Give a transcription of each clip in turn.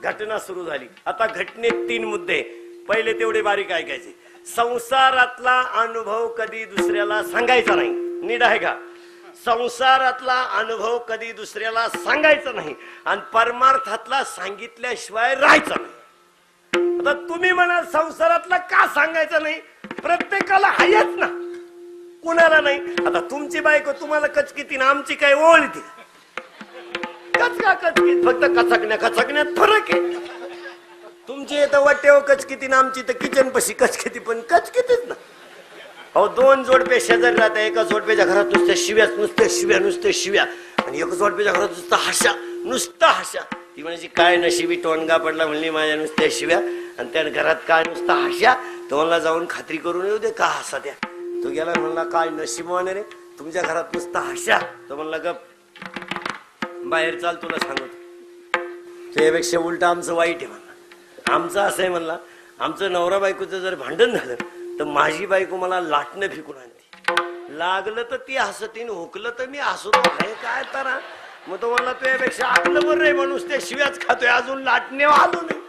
घटना सुरू झाली. आता घटनेत 3 मुद्दे. पहिले तेवढे बारीक ऐकायचे. संसारातला अनुभव कधी दुसऱ्याला सांगायचा नाही. नीट आहे का? संसारातला अनुभव कधी दुसऱ्याला सांगायचा नाही आणि परमार्थातला सांगितल्याशिवाय राहायचं नाही. आता तुम्ही म्हणाल संसारातला का सांगायचं नाही? प्रत्येकाला आहेच ना, कुणाला नाही. आता तुमची बायको तुम्हाला कचकिती ना, आमची काय ओळखी कचकीत, फक्त कचकण्यात फरक आहे. तुमची येतं वाटेव कचकिती ना, आमची तर किचन पशी कचकिती, पण कचकितीच ना. अहो 2 जोडपे शेजारी राहतात. एका जोडप्याच्या घरात नुसत्या शिव्या आणि एका जोडप्याच्या घरात नुसता हशा. ती म्हणजे काय नशिबी टोनगा पडला म्हणली माझ्या नुसत्या शिव्या आणि त्या घरात काय नुसता हशा. तो मला जाऊन खात्री करून येऊ दे का हसा द्या. तो गेला म्हणला काय नशिबाने रे तुमच्या घरात नुसता हशा. तो म्हणला गप बाहेर चाल तुला सांगतो. त्यापेक्षा उलट आमचं वाईट आहे म्हणला. आमचं असं आहे म्हणला, आमचं नवरा बायकोचं जर भांडण झालं तर माझी बायको मला लाटणं फेकून आणते. लागलं तर ती हसतीन, हुकलं तर मी हसतो. हे काय तर मग तो म्हणला तुझ्यापेक्षा आपलं बरं रे माणूस ते शिव्याच खातोय, अजून लाटणे आलो नाही.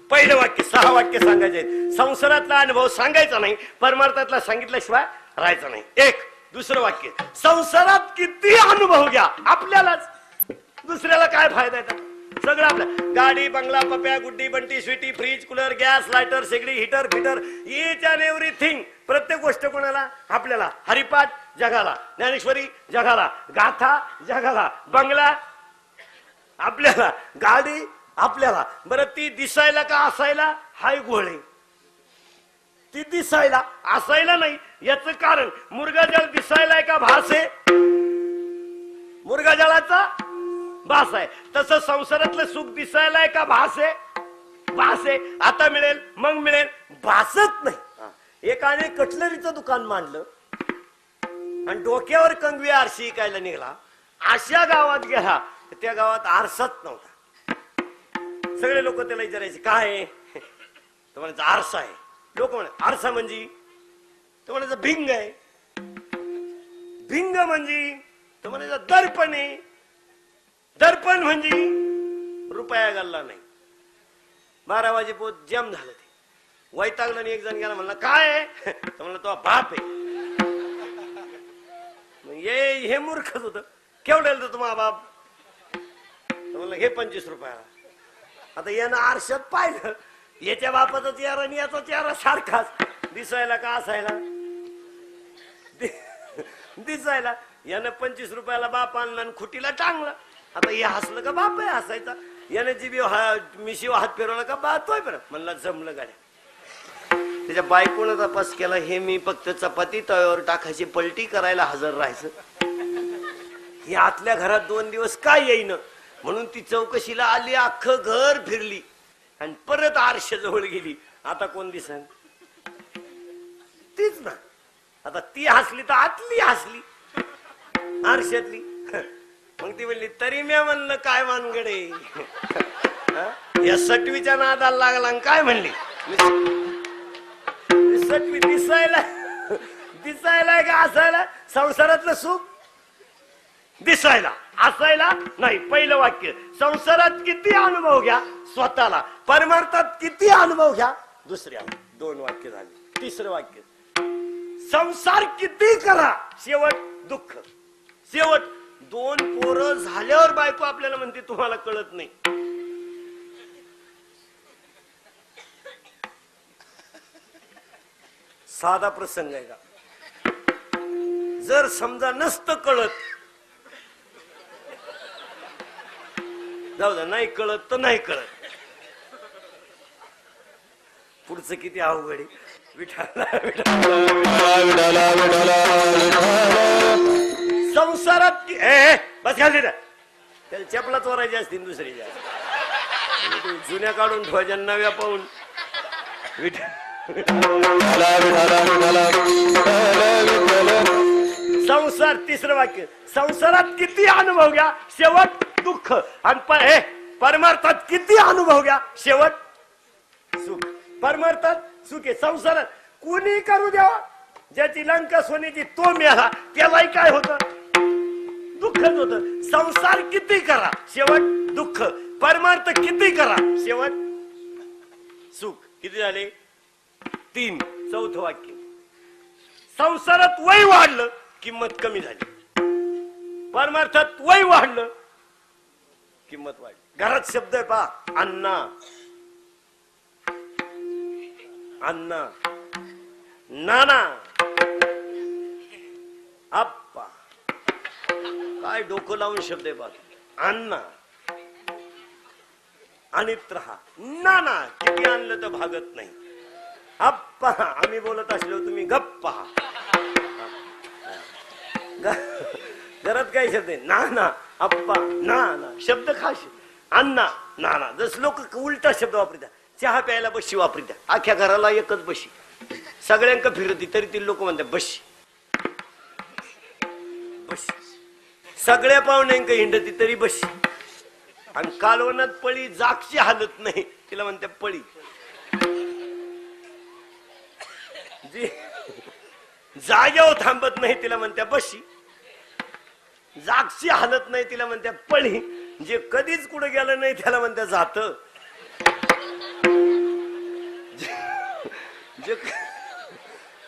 पहिलं वाक्य 6 वाक्य सांगायचे. संसारातला अनुभव सांगायचा नाही, परमार्थातला सांगितल्याशिवाय राहायचं नाही. 1. दुसरं वाक्य संसारात किती अनुभव घ्या आपल्यालाच, दुसऱ्याला काय फायदा आहे? सगळं आपल्या गाडी बंगला Pappya Guddi Bunty Sweety fridge cooler gas lighter शेगडी heater fitter each and everything. प्रत्येक गोष्ट कोणाला? आपल्याला. हरिपाठ जगाला, ज्ञानेश्वरी जगाला, गाथा जगाला, बंगला आपल्याला, गाडी आपल्याला. बरं ती दिसायला का असायला? हाय गोळे. ती दिसायला असायला नाही. याच कारण मुर्गाजळ दिसायलाय का भास आहे? मुर्गाजळाचा भास आहे. तसं संसारातलं सुख दिसायलाय का भास आहे? भास आहे. आता मिळेल मग मिळेल, भासत नाही. एकाने कटलरीचं दुकान मांडलं आणि डोक्यावर कंगवी आरशी इकायला निघाला. अशा गावात गेला, त्या गावात आरसाच नव्हता. सगळे लोक त्याला विचारायचे काय आहे? तो म्हणायचा आरसा आहे. लोक म्हणे आरसा म्हणजे? तो म्हणायचा भिंग आहे. भिंग म्हणजे? तो म्हणायचा दर्पण आहे. दर्पण म्हणजे? रुपया घालला नाही. 12 वाजे पोत जम झालं. ते वैतागलं आणि एक जण गेला म्हणला काय आहे? तो म्हणला तो बाप आहे. हे मूर्खच होत. केवढ्याला तुम्हा बाप? तो म्हणला हे 25 रुपयाला. आता यानं आरशात पाहिलं, याच्या बापाचा चेहरा आणि याचा चेहरा सारखाच. दिसायला का असायला? दिसायला. यानं 25 रुपयाला बाप आणला आणि खुटीला टांगला. आता हे हसलं का बाप आहे हसायचा? याने जीबी मिशी हात फिरवला का बातोय बरं. म्हणला जमलं गाड्या. त्याच्या बायकोनं तपास केला. हे मी फक्त चपाती तव्यावर टाकायची पलटी करायला हजर राहायचं. ही आतल्या घरात 2 दिवस काय येईन म्हणून ती चौकशीला आली. अख्खं घर फिरली आणि परत आरशाजवळ गेली. आता कोण दिसन? तीच ना. आता ती हसली तर आतली हसली आरशातली. मग ती म्हणली तरी मी म्हणलं काय वानगडे या सटवीच्या नादाला लागला. काय म्हणली? सटवी दिसायला का असायला? संसारातलं सुख दिसायला असायला नाही. पहिलं वाक्य संसारात किती अनुभव घ्या स्वतःला, परमार्थात किती अनुभव घ्या दुसऱ्याला. 2 वाक्य झाली. तिसरं वाक्य संसार किती करा शेवट दुःख. शेवट 2 पोरं झाल्यावर बायको आपल्याला म्हणते तुम्हाला कळत नाही. साधा प्रसंग आहे का? जर समजा नसतं कळत, जाऊ द्या, नाही कळत तर नाही कळत. पुढचं किती अवघड आहे. संसारात बस घाल तिथं. त्याला चपला चोरायची असतील दुसरी जुन्या काढून ठेवायच्या नव्या पाहून. संसार. तिसरं वाक्य संसारात किती अनुभव घ्या शेवट दुःख आणि परमार्थात किती अनुभव घ्या शेवट सुख. परमार्थात सुख आहे. संसारात कोणी करू द्यावा, ज्याची लंका सोन्याची तो मेला, त्यालाही काय होतं? दुःखच होतं. संसार किती करा शेवट दुःख. परमार्थ किती करा शेवट सुख. किती झाले? 3. चौथं वाक्य, संसारात वय वाढलं किंमत कमी झाली, परमार्थात वय वाढलं किंमत वाढली. घरात शब्द आहे पहा, अण्णा अण्णा, नाना, आप्पा. काय डोकं लावून शब्द आहे पहा. अण्णा आणीत रहा, नाना किती आणलं तर भागत नाही, आप्पा आम्ही बोलत असलो तुम्ही गप्पा. घरात काय शब्द आहे? नाना, आप्पा, नाना. शब्द खास. अण्णा, नाना. जस लोक उलटा शब्द वापरतात. चहा प्यायला बशी वापरतात. अख्ख्या घराला एकच बशी, सगळ्यांक फिरती तरी ती लोक म्हणतात बशी बशी. सगळ्या पाहुण्यांक हिंडती तरी बशी. आणि कालवनात पळी जागची हालत नाही तिला म्हणते पळी. जी जाग्यावर थांबत नाही तिला म्हणत्या बशी. जागची हालत नाही तिला म्हणत्या पळी. जे कधीच कुठे गेलं नाही त्याला म्हणत्या जात.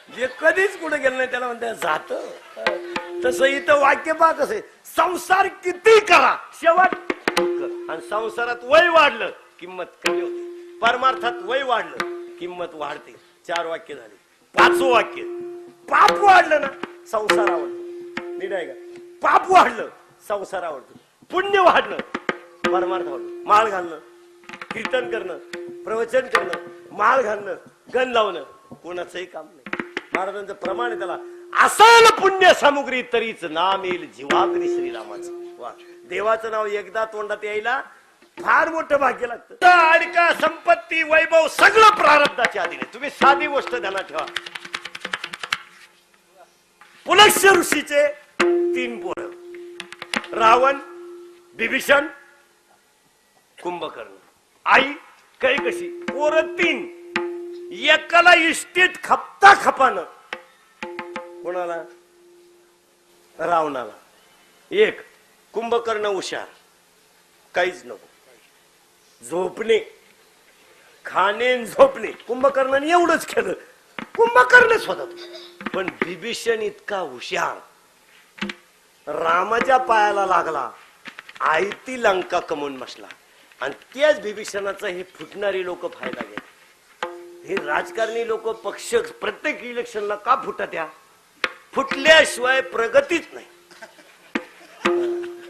जे कधीच कुठे गेलं नाही त्याला म्हणत्या जात. तसं इथं वाक्य पहा कसं, संसार किती करा शेवट. आणि संसारात वय वाढलं किंमत कमी होते, परमार्थात वय वाढलं किंमत वाढते. 4 वाक्य झाले. 5वं वाक्य, पाप वाढलं ना संसार आवडतो. नीट आहे का? पाप वाढलं संसार आवडतो, पुण्य वाढलं परमार्थ आवडतो. माळ घालणं, कीर्तन करणं, प्रवचन करणं, माळ घालणं, गण लावणं कोणाचंही काम नाही. महाराजांचं प्रमाण आहे त्याला, असल पुण्य सामुग्री तरीच नाम येईल जीवाग्री श्रीरामाचं. वा, देवाचं नाव एकदा तोंडात यायला फार मोठं भाग्य लागतं. अडका, संपत्ती, वैभव सगळं प्रारब्धाच्या अधीन. तुम्ही साधी गोष्ट ध्यानात ठेवा. पुलक्ष ऋषीचे 3 पोरं, रावण, बिभीषण, कुंभकर्ण. आई काही कशी पोरं 3. एकाला इष्टीत खपता खपानं. कोणाला? रावणाला. 1 कुंभकर्ण हुशार, काहीच नको, झोपणे, खाणे, झोपणे. कुंभकर्णाने एवढंच केलं, कुंभकर्णच होता. पण बिभीषण इतका हुशार, रामाच्या पायाला लागला, आई ती लंका कमवून बसला. आणि त्याच बिभीषणाचा हे फुटणारी लोक फायदा घ्या. हे राजकारणी लोक पक्ष प्रत्येक इलेक्शनला का फुटत्या? फुटल्याशिवाय प्रगतीच नाही.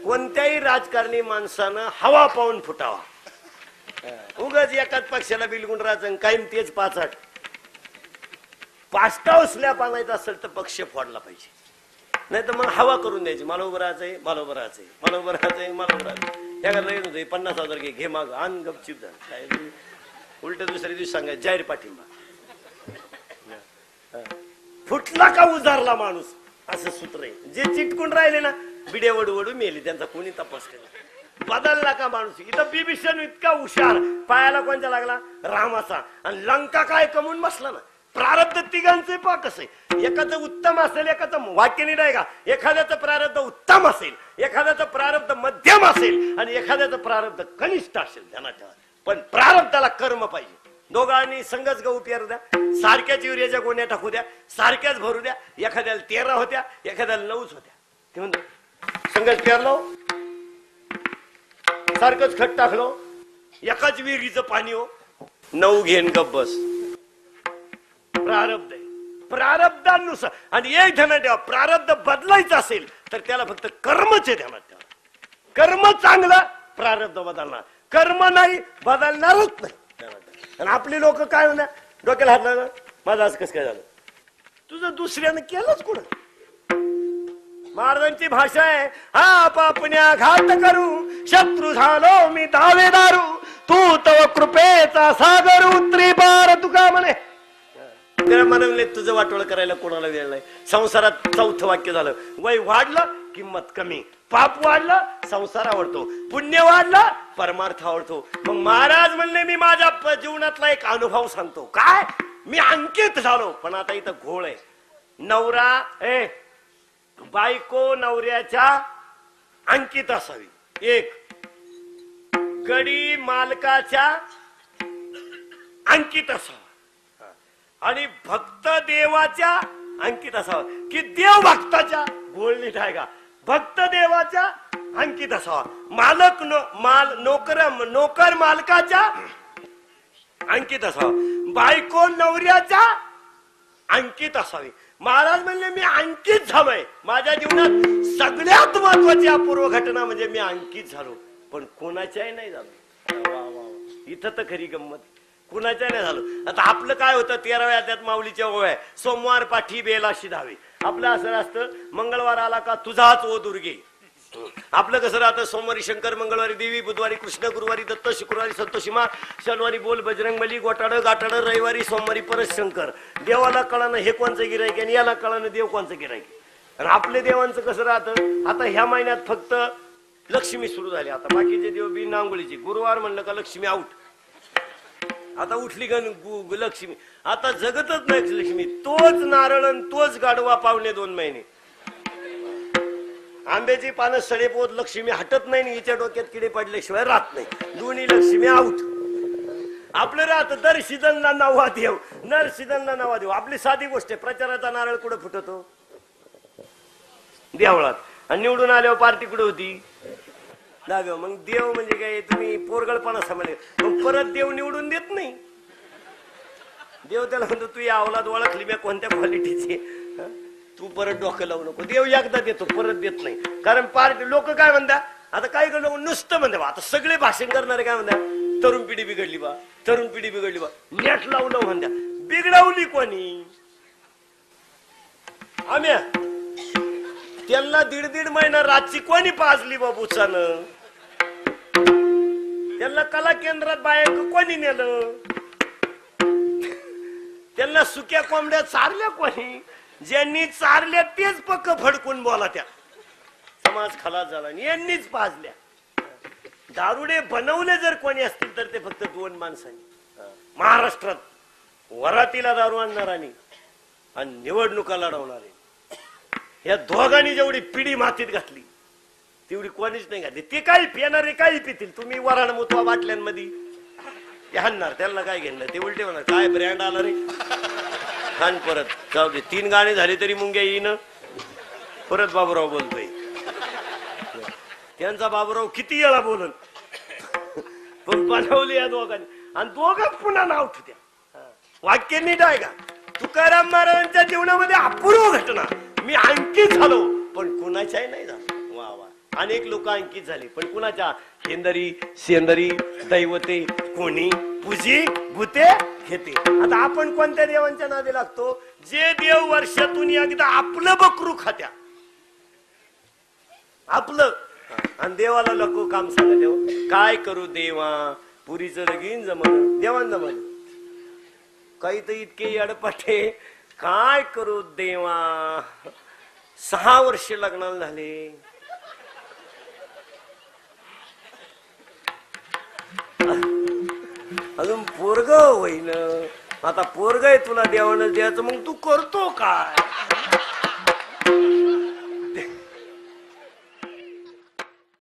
कोणत्याही राजकारणी माणसानं हवा पाहून फुटावा. उगाच एकाच पक्षाला बिलगुण राहायचं कायम तेच 5-8. पास्टाव स्लॅब आणायचा असेल तर पक्ष फोडला पाहिजे, नाही तर मग हवा करून द्यायची. मला उभं राहायचंय, मला उभं राहायचंय, मला उभं राहायचंय, मला उभं राहायचंय. त्या करता येत होते 50,000 घे माग आण गपचिप झालं. उलट दुसऱ्या दिवशी सांगायचं जाहीर पाठिंबा. फुटला का उजारला माणूस, असं सूत्र आहे. जे चिटकून राहिले ना बिडे वडू मेली, त्यांचा कोणी तपास केला. बदलला का माणूस. इथं बिभीषण इतका हुशार, पायाला कोणता लागला? रामाचा. आणि लंका काय कमवून बसला ना. प्रारब्ध तिघांचे पा कसं आहे. एकाचं उत्तम असेल, एकाचं वाक्य नाही आहे का, एखाद्याचं प्रारब्ध उत्तम असेल, एखाद्याचं प्रारब्ध मध्यम असेल आणि एखाद्याचं प्रारब्ध कनिष्ठ असेल. ध्यानात ठेवा. पण प्रारब्धाला कर्म पाहिजे. दोघांनी संघच गहू पेरू द्या, सारख्याच युरियाच्या गोण्या टाकू द्या, सारख्याच भरू द्या. एखाद्याला 13 होत्या, एखाद्याला 9च होत्या. ते म्हणतो संघच पेरलो, सारखंच खत टाकलो, एकाच विहिरीचं पाणी हो, 9 घेन गप बस. प्रारब्ध आहे, प्रारब्धानुसार. आणि एक ध्यानात ठेवा, प्रारब्ध बदलायचं असेल तर त्याला फक्त कर्मचे ध्यानात ठेवा. कर्म चांगलं, प्रारब्ध बदलणार. कर्म नाही, बदलणारच नाही. आणि आपली लोक काय म्हणा, डोक्याला हात लागला, माझं आज कसं काय झालं, तुझं दुसऱ्यानं केलंच कुठं. महाराजांची भाषा आहे, हा पापण्या घात करू, शत्रू झालो मी दावेदारू, तू तव कृपेचा सागर उतरी बार तुका म्हणे. त्याला म्हणले तुझं वाटोळ करायला कोणाला वेळ नाही. संसारात 4थं वाक्य झालं, वय वाढलं किंमत कमी, पाप वाढलं संसार आवडतो, पुण्य वाढलं परमार्थ आवडतो. मग महाराज म्हणले मी माझ्या जीवनातला एक अनुभव सांगतो. काय? मी अंकित झालो. पण आता इथं घोळ आहे. नवरा बायको नवऱ्याच्या अंकित असावी. 1 गडी मालकाच्या अंकित असावा आणि भक्त देवाच्या अंकित असावा की देव भक्ताच्या गोळ नीट आहे का भक्त देवाच्या अंकित असावा मालक नोकर मालकाच्या अंकित असावा बायको नवऱ्याच्या अंकित असावी महाराज म्हणले मी अंकित झालोय माझ्या जीवनात सगळ्यात महत्वाची अपूर्व घटना म्हणजे मी अंकित झालो पण कोणाच्याही नाही झालो वा वा इथं तर खरी गंमत कुणाच्या नाही झालं आता आपलं काय होतं 13व्या अध्यायात माऊलीच्या ओव्या सोमवार पाठी बेलाशी धावे आपलं असं असतं मंगळवार आला का तुझाच ओ दुर्गे आपलं कसं राहतं सोमवारी शंकर मंगळवारी देवी बुधवारी कृष्ण गुरुवारी दत्त शुक्रवारी संतोषीमा शनिवारी बोल बजरंगबली गोटाडं गाठाडं रविवारी सोमवारी परत शंकर देवाला कळानं हे कोणचं गिरायक आणि याला कळानं देव कोणचं गिरायक आणि आपल्या देवांचं कसं राहतं आता ह्या महिन्यात फक्त लक्ष्मी सुरू झाली आता बाकीचे देव बी नांगोळीची गुरुवार म्हणलं का लक्ष्मी आउट आता उठली का लक्ष्मी आता जगतच नाही लक्ष्मी तोच नारळ तोच गाडवा पावणे 2 महिने आंब्याची पानं सडेपोत लक्ष्मी हटत नाही हिच्या डोक्यात किडे पडल्याशिवाय राहत नाही दोन्ही लक्ष्मी आउट आपलं राहत दर सीझनला नवा देव नर सीझनला नवा देव आपली साधी गोष्ट आहे प्रचाराचा नारळ कुठं फुटतो देवळात आणि निवडून आल्यावर पार्टी कुठे होती दाव्या मग देव म्हणजे काय तुम्ही पोरगळपणा सांभाळ मग परत देव निवडून देत नाही देव त्याला म्हणतो तू या अवलाद ओळखली मी कोणत्या क्वालिटीची तू परत डोकं लावू नको देव एकदा देतो परत देत नाही कारण पार्टी लोक काय म्हणतात आता काही लोक नुसतं म्हणते आता सगळे भाषण करणारे काय म्हणतात तरुण पिढी बिघडली बा तरुण पिढी बिघडली बा नेट लावलं म्हणत्या बिघडवली कोणी आम्ही त्यांना 1.5 महिना रातची कोणी पाजली बाबूचानं त्यांना कला केंद्रात बाहेर कोणी नेलं त्यांना सुक्या कोंबड्या चारल्या कोणी ज्यांनी चारल्या तेच पक्क फडकून बोला त्या समाज खलास झाला यांनीच पाजल्या दारुडे बनवले जर कोणी असतील तर ते फक्त 2 माणसांनी महाराष्ट्रात वरातीला दारू आणणारानी आणि निवडणुका लढवणारे या दोघांनी जेवढी पिढी मातीत घातली तेवढी कोणीच नाही घातली ते काही पिणारे काही पितील तुम्ही वराड मुतवा बाटल्यांमध्ये ते हाणणार त्यांना काय घेणार ते उलटे म्हणणार काय ब्रँड आला रे खान परत जाऊ दे 3 गाणे झाले तरी मुंग्या येईन परत बाबूराव बोलतोय त्यांचा बाबूराव किती वेळा बोलन पण बनवले या दोघांनी आणि दोघं पुन्हा नाव ठेवत्या वाक्य नीट आहे का तुकाराम महाराजांच्या जीवनामध्ये अपूर्व घटना मी अंकित झालो पण कुणाच्याही नाही झालो वा वा अनेक लोक अंकित झाली पण कुणाच्या हेंदरी शेंदरी दैवते कोणी पूजी भूते घेते आता आपण कोणत्या देवांच्या नादी लागतो जे देव वर्षातून एकदा आपलं बकरू खात्या आपलं आणि देवाला नको काम सांगा देव काय करू देवा पुरीचं लगीन जमलं देवान जमलं काही तर इतके अडपाटे काय करू देवा 6 वर्ष लग्नाला झाले अजून पोरग होईन आता पोरग आहे तुला देवानं द्यायचं मग तू करतो काय